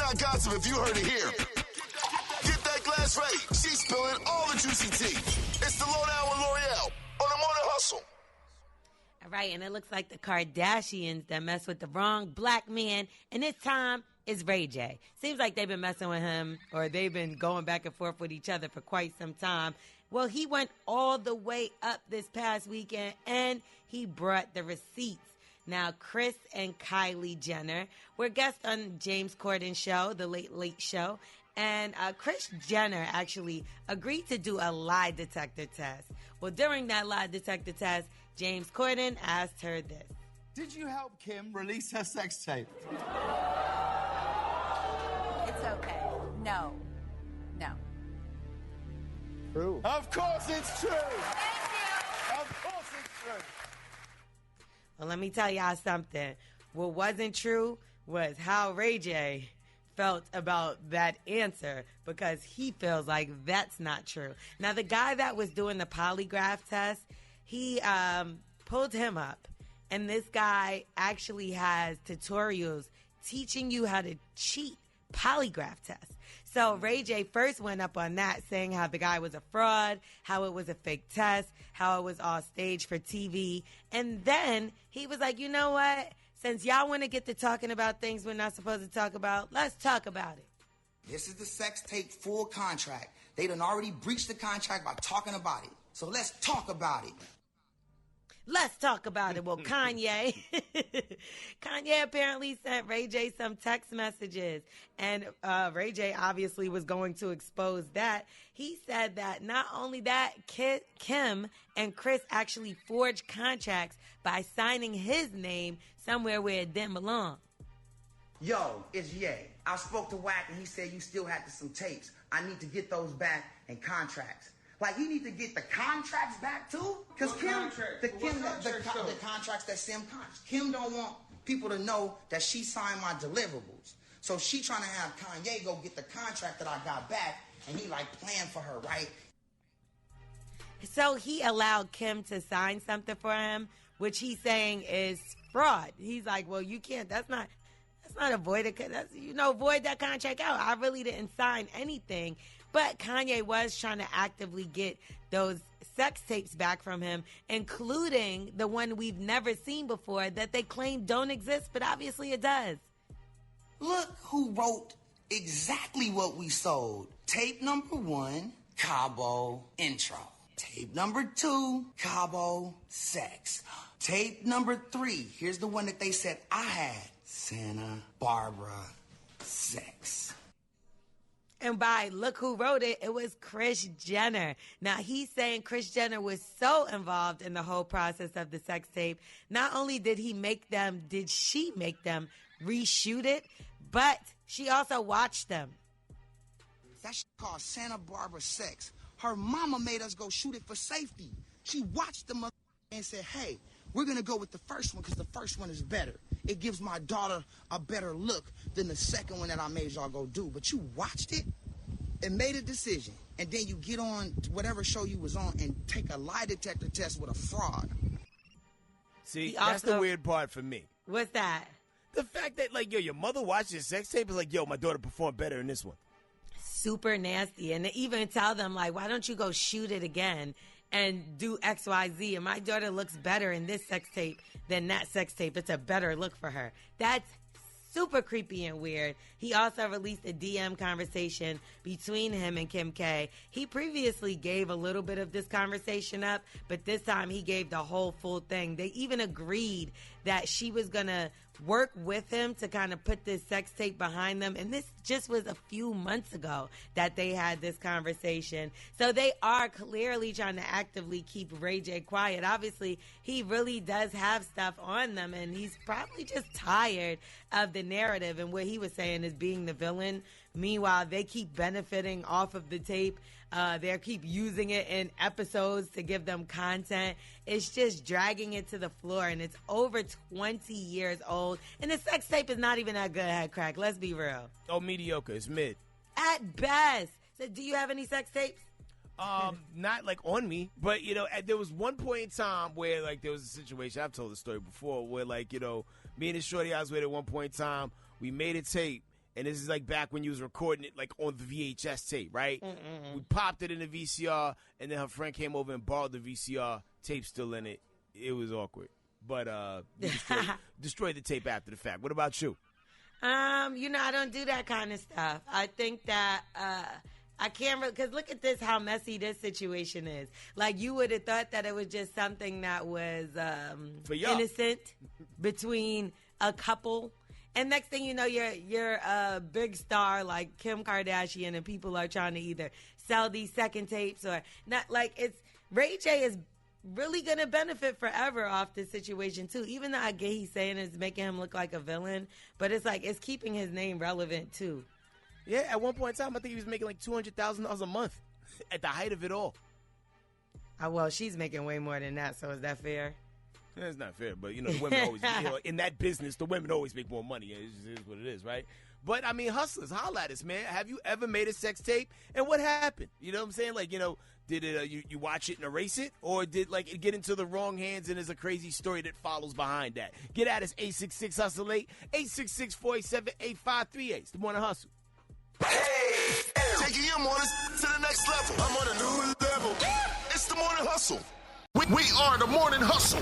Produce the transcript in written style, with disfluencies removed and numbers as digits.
got gossip if you heard it here. Get that glass ready. She's spilling all the juicy tea. It's the Lowdown with L'Oreal on the Morning Hustle. All right, and it looks like the Kardashians that mess with the wrong black man, and this time it's Ray J. Seems like they've been messing with him, or they've been going back and forth with each other for quite some time. Well, he went all the way up this past weekend, and he brought the receipts. Now, Kris and Kylie Jenner were guests on James Corden's show, The Late Late Show, and Kris Jenner actually agreed to do a lie detector test. Well, during that lie detector test, James Corden asked her this. Did you help Kim release her sex tape? It's okay. No. True. Of course it's true. Thank you. Of course it's true. Well, let me tell y'all something. What wasn't true was how Ray J felt about that answer, because he feels like that's not true. Now, the guy that was doing the polygraph test, he pulled him up, and this guy actually has tutorials teaching you how to cheat polygraph tests. So Ray J first went up on that, saying how the guy was a fraud, how it was a fake test, how it was all staged for TV. And then he was like, you know what? Since y'all want to get to talking about things we're not supposed to talk about, let's talk about it. This is the sex tape full contract. They done already breached the contract by talking about it. So let's talk about it. Let's talk about it. Well, Kanye apparently sent Ray J some text messages, and Ray J obviously was going to expose that. He said that not only that, Kim and Kris actually forged contracts by signing his name somewhere where it didn't belong. Yo, it's Ye. I spoke to Wack and he said you still had some tapes. I need to get those back and contracts. Like, you need to get the contracts back too? Because the contracts that Sim contracts. Kim don't want people to know that she signed my deliverables. So she trying to have Kanye go get the contract that I got back, and he like playing for her, right? So he allowed Kim to sign something for him, which he's saying is fraud. He's like, well, you can't, that's not a void. Void that contract out. I really didn't sign anything. But Kanye was trying to actively get those sex tapes back from him, including the one we've never seen before that they claim don't exist, but obviously it does. Look who wrote exactly what we sold. Tape number 1, Cabo intro. Tape number 2, Cabo sex. Tape number 3, here's the one that they said I had. Santa Barbara sex. And by look who wrote it, it was Kris Jenner. Now, he's saying Kris Jenner was so involved in the whole process of the sex tape. Not only did she make them reshoot it, but she also watched them. That shit called Santa Barbara sex. Her mama made us go shoot it for safety. She watched the and said, hey, we're going to go with the first one because the first one is better. It gives my daughter a better look than the second one that I made y'all go do. But you watched it and made a decision. And then you get on whatever show you was on and take a lie detector test with a fraud. See, that's the weird part for me. What's that? The fact that, like, yo, your mother watched your sex tape is like, yo, my daughter performed better in this one. Super nasty. And they even tell them, like, why don't you go shoot it again and do XYZ? And my daughter looks better in this sex tape than that sex tape. It's a better look for her. That's super creepy and weird. He also released a DM conversation between him and Kim K. He previously gave a little bit of this conversation up, but this time he gave the whole full thing. They even agreed that she was going to work with him to kind of put this sex tape behind them. And this just was a few months ago that they had this conversation. So they are clearly trying to actively keep Ray J quiet. Obviously, he really does have stuff on them, and he's probably just tired of the narrative. And what he was saying is being the villain. Meanwhile, they keep benefiting off of the tape. They keep using it in episodes to give them content. It's just dragging it to the floor, and it's over 20 years old. And the sex tape is not even that good, head crack. Let's be real. Oh, mediocre. It's mid. At best. So do you have any sex tapes? Not like on me, but there was one point in time where like there was a situation, I've told the story before, where like, me and this shorty I was with at one point in time, we made a tape, and this is like back when you was recording it like on the VHS tape, right? We popped it in the VCR, and then her friend came over and borrowed the VCR tape still in it. It was awkward, but we destroyed the tape after the fact. What about you? I don't do that kind of stuff. I think that I can't really, because look at this, how messy this situation is. Like, you would have thought that it was just something that was innocent between a couple. And next thing you know, you're a big star like Kim Kardashian, and people are trying to either sell these second tapes or not. Like, it's Ray J is really going to benefit forever off this situation, too. Even though I get he's saying it's making him look like a villain, but it's like it's keeping his name relevant, too. Yeah, at one point in time, I think he was making like $200,000 a month at the height of it all. Well, she's making way more than that, so is that fair? Yeah, it's not fair, but, the women always, in that business, the women always make more money. It just is what it is, right? But, I mean, hustlers, holla at us, man. Have you ever made a sex tape? And what happened? You know what I'm saying? Like, did it you watch it and erase it? Or did, like, it get into the wrong hands and there's a crazy story that follows behind that? Get at us, 866-HUSTLE-8, 866-487-8538. It's the Morning Hustle. Hey, taking your mornings to the next level. I'm on a new level. It's the Morning Hustle. We are the Morning Hustle.